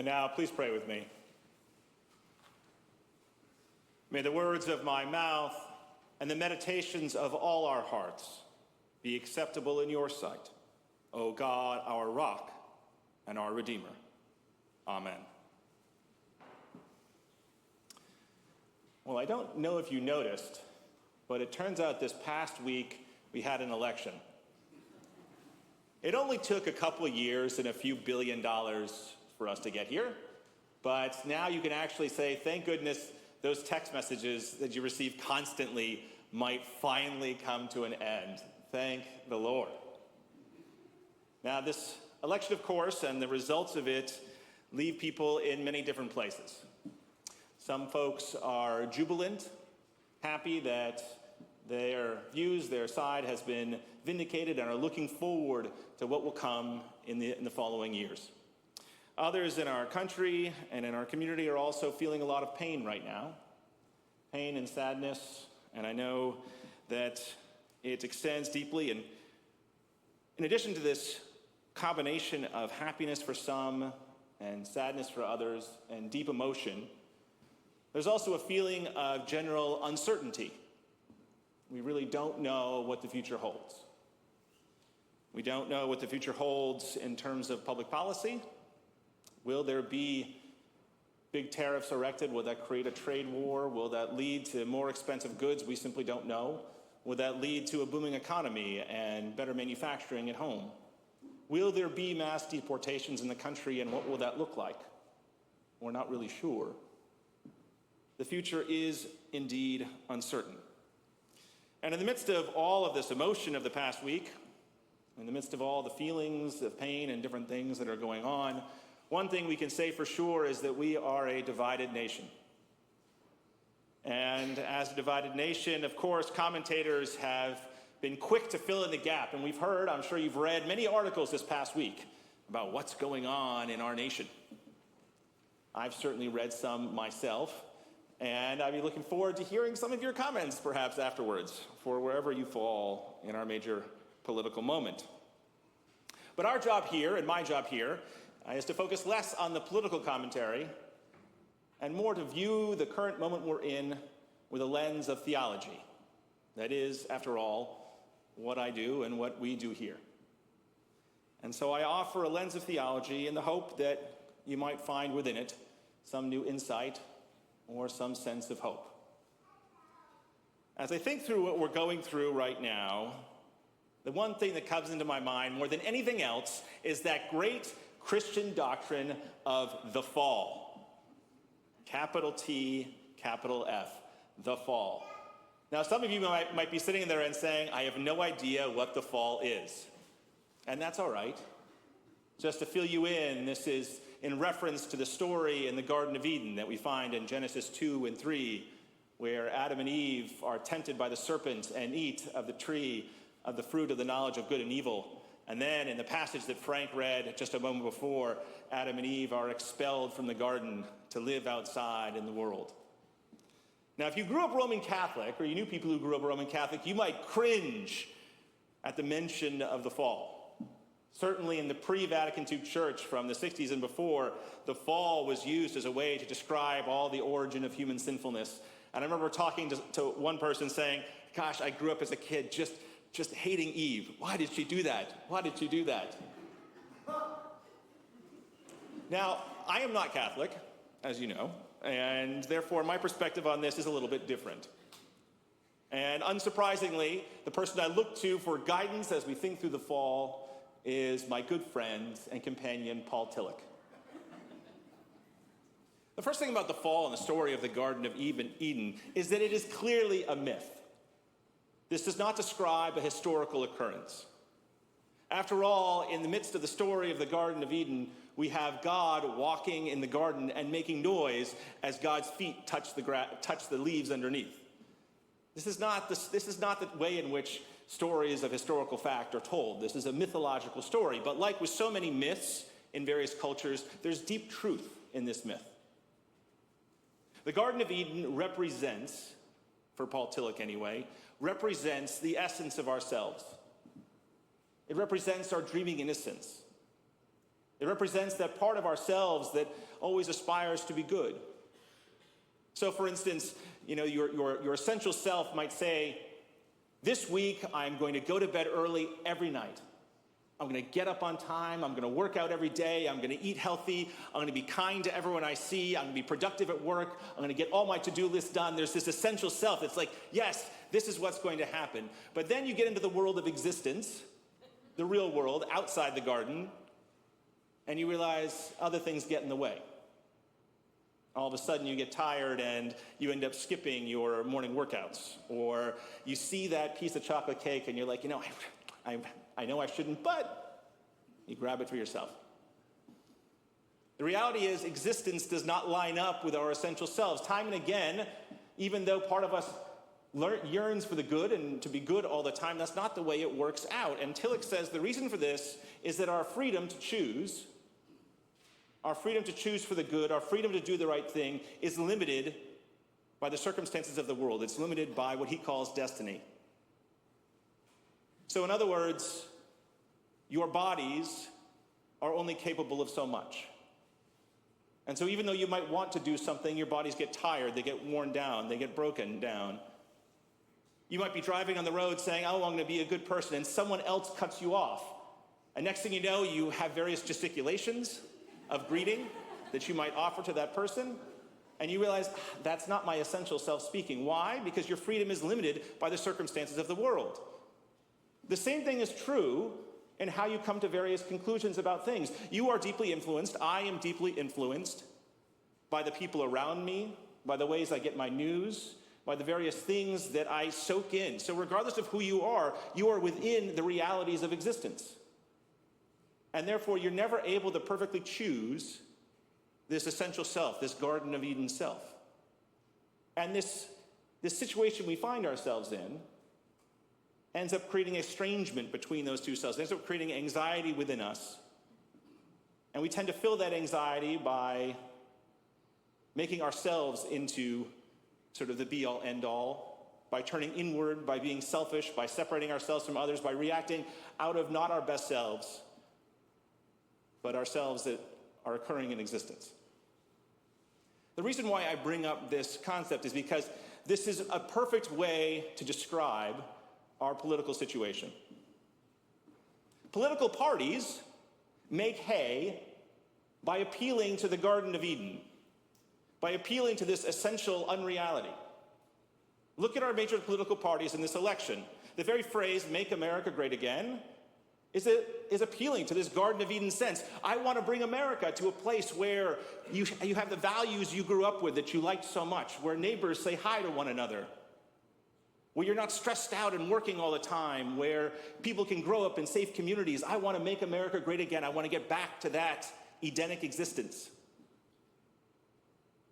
And now, please pray with me. May the words of my mouth and the meditations of all our hearts be acceptable in your sight, O God, our rock and our Redeemer. Amen. Well, I don't know if you noticed, but it turns out this past week we had an election. It only took a couple of years and a few $1 billion for us to get here, but now you can actually say, thank goodness those text messages that you receive constantly might finally come to an end. Thank the Lord. Now, this election, of course, and the results of it leave people in many different places. Some folks are jubilant, happy that their views, their side has been vindicated and are looking forward to what will come in the following years. Others in our country and in our community are also feeling a lot of pain right now, pain and sadness, and I know that it extends deeply. And in addition to this combination of happiness for some and sadness for others and deep emotion, there's also a feeling of general uncertainty. We really don't know what the future holds. We don't know what the future holds in terms of public policy. Will there be big tariffs erected? Will that create a trade war? Will that lead to more expensive goods? We simply don't know. Will that lead to a booming economy and better manufacturing at home? Will there be mass deportations in the country, and what will that look like? We're not really sure. The future is indeed uncertain. And in the midst of all of this emotion of the past week, in the midst of all the feelings of pain and different things that are going on, one thing we can say for sure is that we are a divided nation. And as a divided nation, of course, commentators have been quick to fill in the gap. And we've heard, I'm sure you've read many articles this past week about what's going on in our nation. I've certainly read some myself. And I'd be looking forward to hearing some of your comments, perhaps afterwards, for wherever you fall in our major political moment. But our job here, and my job here, is to focus less on the political commentary and more to view the current moment we're in with a lens of theology. That is, after all, what I do and what we do here. And so I offer a lens of theology in the hope that you might find within it some new insight or some sense of hope. As I think through what we're going through right now, the one thing that comes into my mind more than anything else is that great Christian doctrine of the fall. Capital T, capital F, the fall. Now, some of you might be sitting there and saying, I have no idea what the fall is. And that's all right. Just to fill you in, this is in reference to the story in the Garden of Eden that we find in Genesis 2 and 3, where Adam and Eve are tempted by the serpent and eat of the tree of the fruit of the knowledge of good and evil. And then in the passage that Frank read just a moment before, Adam and Eve are expelled from the garden to live outside in the world. Now, if you grew up Roman Catholic, or you knew people who grew up Roman Catholic, you might cringe at the mention of the fall. Certainly in the pre-Vatican II church from the 60s and before, the fall was used as a way to describe all the origin of human sinfulness. And I remember talking to one person saying, gosh, I grew up as a kid just hating Eve. Why did she do that? Why did she do that? Now, I am not Catholic, as you know, and therefore my perspective on this is a little bit different. And unsurprisingly, the person I look to for guidance as we think through the fall is my good friend and companion, Paul Tillich. The first thing about the fall and the story of the Garden of Eden is that it is clearly a myth. This does not describe a historical occurrence. After all, in the midst of the story of the Garden of Eden, we have God walking in the garden and making noise as God's feet touch the leaves underneath. This is not the way in which stories of historical fact are told. This is a mythological story. But like with so many myths in various cultures, there's deep truth in this myth. The Garden of Eden represents, for Paul Tillich anyway, represents the essence of ourselves. It represents our dreaming innocence. It represents that part of ourselves that always aspires to be good. So for instance, your essential self might say, this week I'm going to go to bed early every night. I'm going to get up on time. I'm going to work out every day. I'm going to eat healthy. I'm going to be kind to everyone I see. I'm going to be productive at work. I'm going to get all my to-do lists done. There's this essential self. It's like, yes, this is what's going to happen. But then you get into the world of existence, the real world, outside the garden, and you realize other things get in the way. All of a sudden you get tired and you end up skipping your morning workouts. Or you see that piece of chocolate cake and you're like, I know I shouldn't, but you grab it for yourself. The reality is existence does not line up with our essential selves. Time and again, even though part of us yearns for the good and to be good all the time, that's not the way it works out. And Tillich says the reason for this is that our freedom to choose for the good, our freedom to do the right thing is limited by the circumstances of the world. It's limited by what he calls destiny. So in other words, your bodies are only capable of so much. And so even though you might want to do something, your bodies get tired, they get worn down, they get broken down. You might be driving on the road saying, oh, I'm going to be a good person, and someone else cuts you off. And next thing you know, you have various gesticulations of greeting that you might offer to that person, and you realize, that's not my essential self speaking. Why? Because your freedom is limited by the circumstances of the world. The same thing is true in how you come to various conclusions about things. You are deeply influenced, I am deeply influenced by the people around me, by the ways I get my news, by the various things that I soak in. So regardless of who you are within the realities of existence. And therefore, you're never able to perfectly choose this essential self, this Garden of Eden self. And this situation we find ourselves in ends up creating estrangement between those two selves. It ends up creating anxiety within us. And we tend to fill that anxiety by making ourselves into sort of the be-all, end-all, by turning inward, by being selfish, by separating ourselves from others, by reacting out of not our best selves, but ourselves that are occurring in existence. The reason why I bring up this concept is because this is a perfect way to describe our political situation. Political parties make hay by appealing to the Garden of Eden, by appealing to this essential unreality. Look at our major political parties in this election. The very phrase, "Make America Great Again," is appealing to this Garden of Eden sense. I want to bring America to a place where you have the values you grew up with that you liked so much, where neighbors say hi to one another, where you're not stressed out and working all the time, where people can grow up in safe communities. I want to make America great again. I want to get back to that Edenic existence.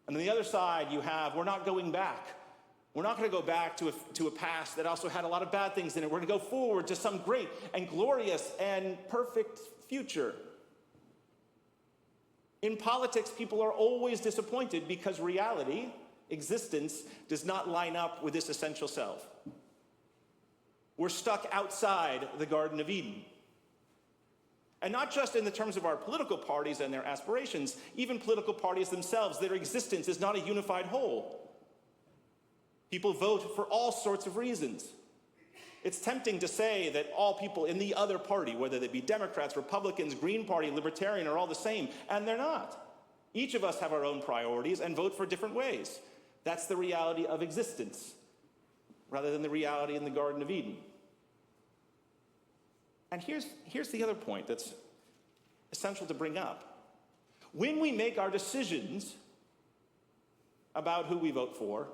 And on the other side, you have, we're not going back. We're not going to go back to a past that also had a lot of bad things in it. We're going to go forward to some great and glorious and perfect future. In politics, people are always disappointed because reality, existence, does not line up with this essential self. We're stuck outside the Garden of Eden. And not just in the terms of our political parties and their aspirations, even political parties themselves, their existence is not a unified whole. People vote for all sorts of reasons. It's tempting to say that all people in the other party, whether they be Democrats, Republicans, Green Party, Libertarian, are all the same, and they're not. Each of us have our own priorities and vote for different ways. That's the reality of existence, rather than the reality in the Garden of Eden. And here's the other point that's essential to bring up. When we make our decisions about who we vote for,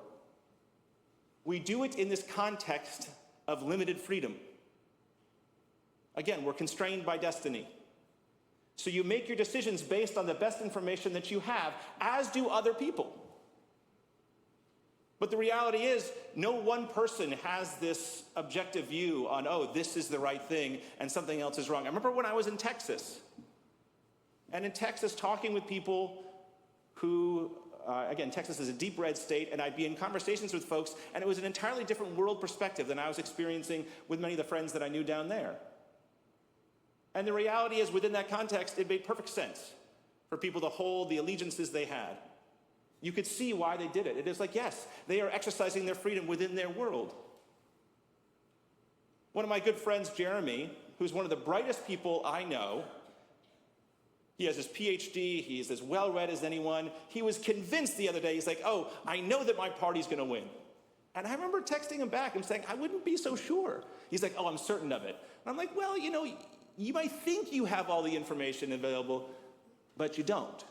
we do it in this context of limited freedom. Again, we're constrained by destiny. So you make your decisions based on the best information that you have, as do other people. But the reality is, no one person has this objective view on, oh, this is the right thing and something else is wrong. I remember when I was in Texas, and in Texas talking with people who, again, Texas is a deep red state, and I'd be in conversations with folks, and it was an entirely different world perspective than I was experiencing with many of the friends that I knew down there. And the reality is, within that context, it made perfect sense for people to hold the allegiances they had. You could see why they did it. It is like, yes, they are exercising their freedom within their world. One of my good friends, Jeremy, who's one of the brightest people I know, he has his PhD, he's as well-read as anyone. He was convinced the other day, he's like, oh, I know that my party's gonna win. And I remember texting him back and saying, I wouldn't be so sure. He's like, oh, I'm certain of it. And I'm like, well, you might think you have all the information available, but you don't.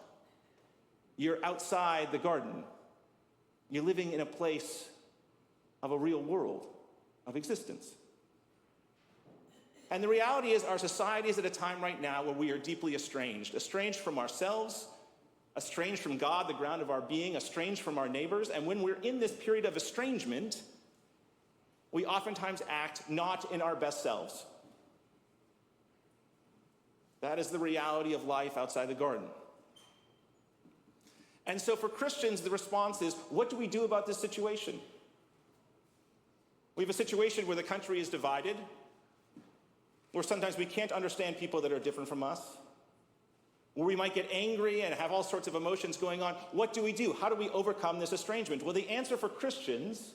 You're outside the garden. You're living in a place of a real world of existence. And the reality is, our society is at a time right now where we are deeply estranged from ourselves, estranged from God, the ground of our being, estranged from our neighbors. And when we're in this period of estrangement, we oftentimes act not in our best selves. That is the reality of life outside the garden. And so for Christians, the response is, what do we do about this situation? We have a situation where the country is divided, where sometimes we can't understand people that are different from us, where we might get angry and have all sorts of emotions going on. What do we do? How do we overcome this estrangement? Well, the answer for Christians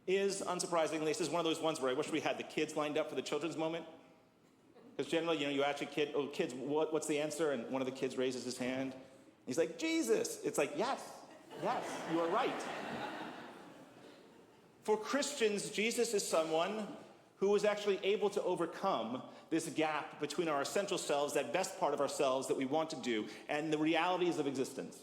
is, unsurprisingly, this is one of those ones where I wish we had the kids lined up for the children's moment. Because generally, you ask a kid, oh, kids, what's the answer? And one of the kids raises his hand. He's like, Jesus. It's like, yes, you are right. For Christians, Jesus is someone who is actually able to overcome this gap between our essential selves, that best part of ourselves that we want to do, and the realities of existence.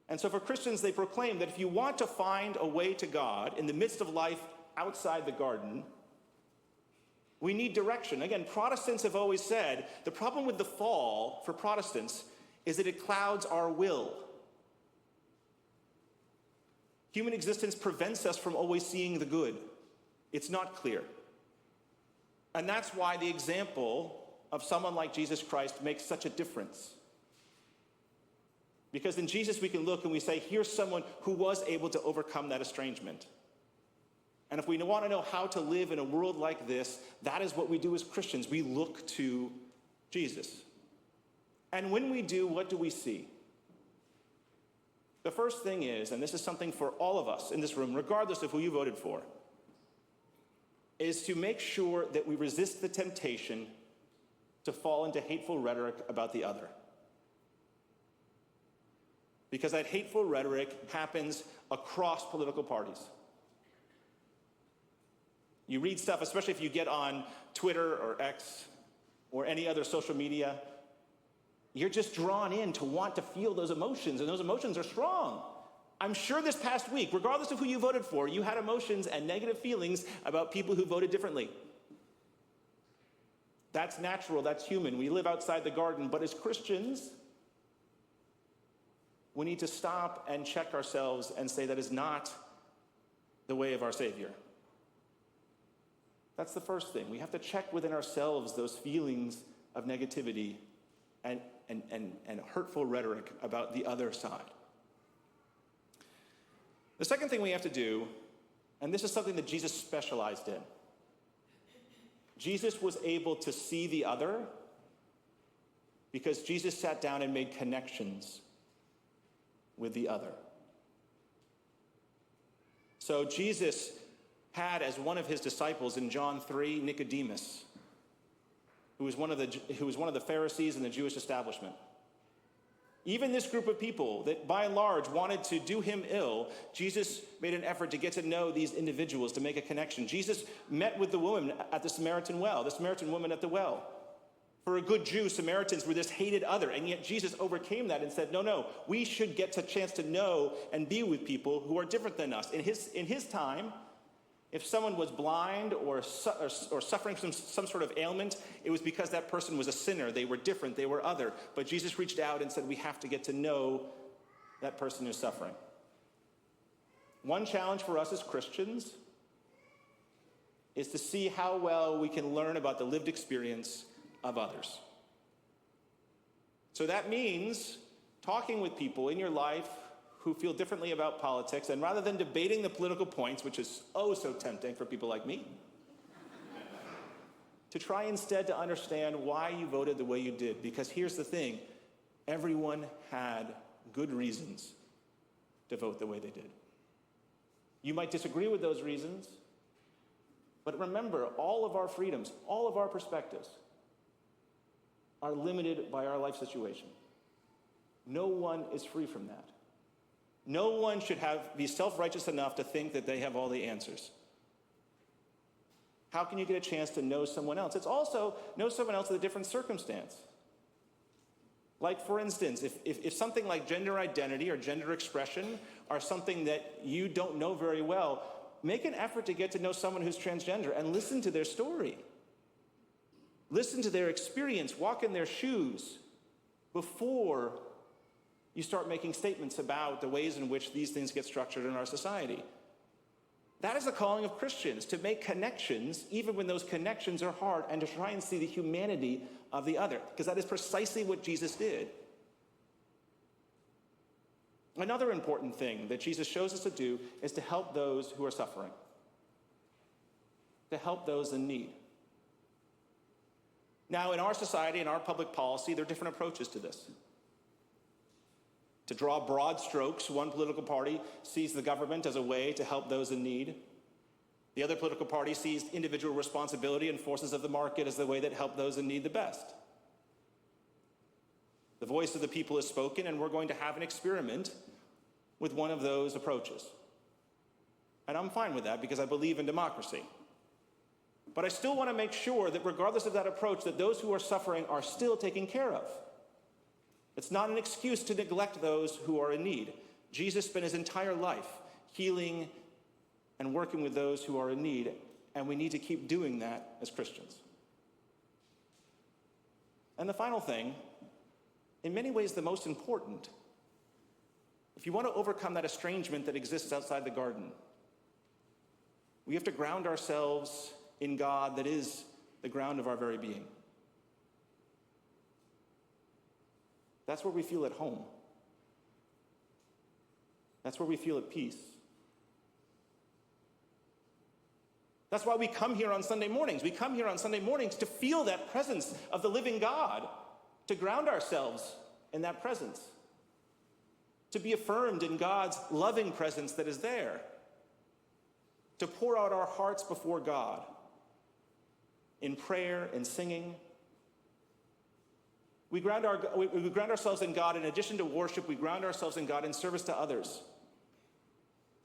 And so for Christians, they proclaim that if you want to find a way to God in the midst of life outside the garden, we need direction. Again, Protestants have always said, the problem with the fall for Protestants is that it clouds our will. Human existence prevents us from always seeing the good. It's not clear. And that's why the example of someone like Jesus Christ makes such a difference. Because in Jesus we can look and we say, here's someone who was able to overcome that estrangement. And if we want to know how to live in a world like this, that is what we do as Christians. We look to Jesus. And when we do, what do we see? The first thing is, and this is something for all of us in this room, regardless of who you voted for, is to make sure that we resist the temptation to fall into hateful rhetoric about the other. Because that hateful rhetoric happens across political parties. You read stuff, especially if you get on Twitter or X or any other social media, you're just drawn in to want to feel those emotions, and those emotions are strong. I'm sure this past week, regardless of who you voted for, you had emotions and negative feelings about people who voted differently. That's natural, that's human. We live outside the garden, but as Christians, we need to stop and check ourselves and say that is not the way of our Savior. That's the first thing. We have to check within ourselves those feelings of negativity and hurtful rhetoric about the other side. The second thing we have to do, and this is something that Jesus specialized in, Jesus was able to see the other because Jesus sat down and made connections with the other. So Jesus had as one of his disciples in John 3, Nicodemus, who was one of the Pharisees in the Jewish establishment. Even this group of people that by and large wanted to do him ill, Jesus made an effort to get to know these individuals, to make a connection. Jesus met with the woman at the Samaritan well, the Samaritan woman at the well. For a good Jew, Samaritans were this hated other, and yet Jesus overcame that and said, no, we should get a chance to know and be with people who are different than us. In his time, if someone was blind or suffering from some sort of ailment, it was because that person was a sinner. They were different. They were other. But Jesus reached out and said, we have to get to know that person who's suffering. One challenge for us as Christians is to see how well we can learn about the lived experience of others. So that means talking with people in your life who feel differently about politics, and rather than debating the political points, which is oh so tempting for people like me, to try instead to understand why you voted the way you did. Because here's the thing, everyone had good reasons to vote the way they did. You might disagree with those reasons, but remember, all of our freedoms, all of our perspectives are limited by our life situation. No one is free from that. No one should be self-righteous enough to think that they have all the answers. How can you get a chance to know someone else? It's also know someone else in a different circumstance. Like, for instance, if something like gender identity or gender expression are something that you don't know very well, make an effort to get to know someone who's transgender and listen to their story. Listen to their experience, walk in their shoes before you start making statements about the ways in which these things get structured in our society. That is the calling of Christians, to make connections, even when those connections are hard, and to try and see the humanity of the other, because that is precisely what Jesus did. Another important thing that Jesus shows us to do is to help those who are suffering, to help those in need. Now, in our society, in our public policy, there are different approaches to this. To draw broad strokes, one political party sees the government as a way to help those in need. The other political party sees individual responsibility and forces of the market as the way that help those in need the best. The voice of the people is spoken, and we're going to have an experiment with one of those approaches. And I'm fine with that because I believe in democracy. But I still want to make sure that regardless of that approach, that those who are suffering are still taken care of. It's not an excuse to neglect those who are in need. Jesus spent his entire life healing and working with those who are in need, and we need to keep doing that as Christians. And the final thing, in many ways the most important, if you want to overcome that estrangement that exists outside the garden, we have to ground ourselves in God that is the ground of our very being. That's where we feel at home. That's where we feel at peace. That's why we come here on Sunday mornings. We come here on Sunday mornings to feel that presence of the living God, to ground ourselves in that presence, to be affirmed in God's loving presence that is there, to pour out our hearts before God in prayer and singing. We ground ourselves in God. In addition to worship, we ground ourselves in God in service to others.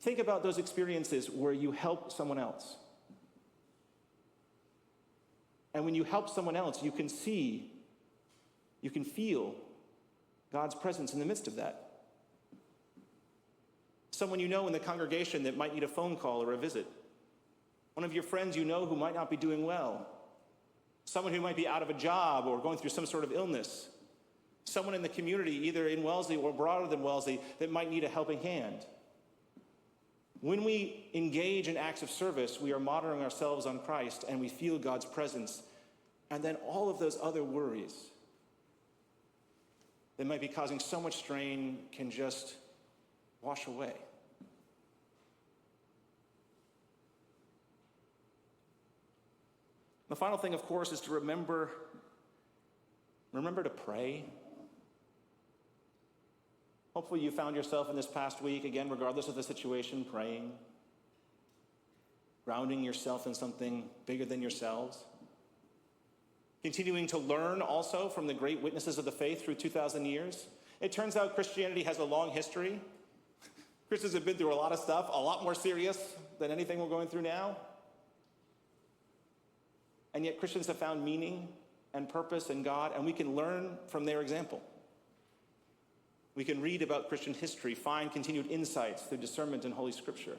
Think about those experiences where you help someone else. And when you help someone else, you can see, you can feel God's presence in the midst of that. Someone you know in the congregation that might need a phone call or a visit. One of your friends you know who might not be doing well. Someone who might be out of a job or going through some sort of illness. Someone in the community, either in Wellesley or broader than Wellesley, that might need a helping hand. When we engage in acts of service, we are modeling ourselves on Christ, and we feel God's presence. And then all of those other worries that might be causing so much strain can just wash away. The final thing, of course, is to remember to pray. Hopefully you found yourself in this past week, again, regardless of the situation, praying, grounding yourself in something bigger than yourselves, continuing to learn also from the great witnesses of the faith through 2,000 years. It turns out Christianity has a long history. Christians have been through a lot of stuff, a lot more serious than anything we're going through now. And yet Christians have found meaning and purpose in God, and we can learn from their example. We can read about Christian history, find continued insights through discernment in Holy Scripture.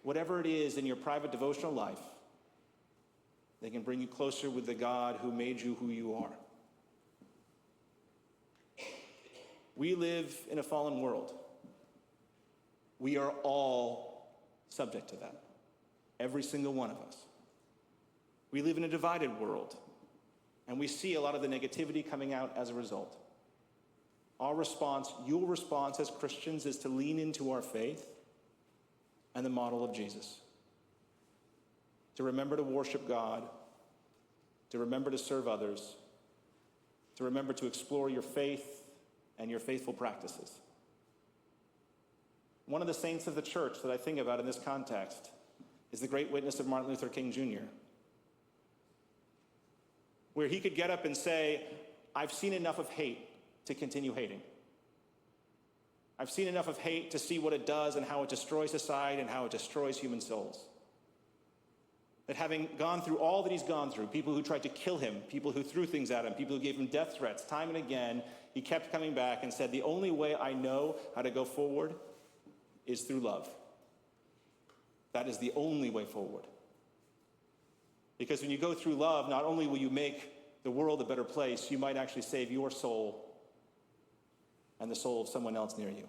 Whatever it is in your private devotional life, they can bring you closer with the God who made you who you are. We live in a fallen world. We are all subject to that. Every single one of us. We live in a divided world, and we see a lot of the negativity coming out as a result. Our response, your response as Christians, is to lean into our faith and the model of Jesus. To remember to worship God to remember to serve others, to remember to explore your faith and your faithful practices. One of the saints of the church that I think about in this context is the great witness of Martin Luther King Jr., where he could get up and say, I've seen enough of hate to continue hating. I've seen enough of hate to see what it does and how it destroys society and how it destroys human souls. That having gone through all that he's gone through, people who tried to kill him, people who threw things at him, people who gave him death threats, time and again, he kept coming back and said, the only way I know how to go forward is through love. That is the only way forward. Because when you go through love, not only will you make the world a better place, you might actually save your soul and the soul of someone else near you.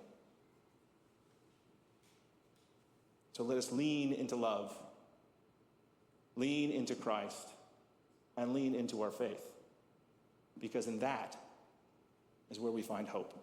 So let us lean into love, lean into Christ, and lean into our faith. Because in that is where we find hope.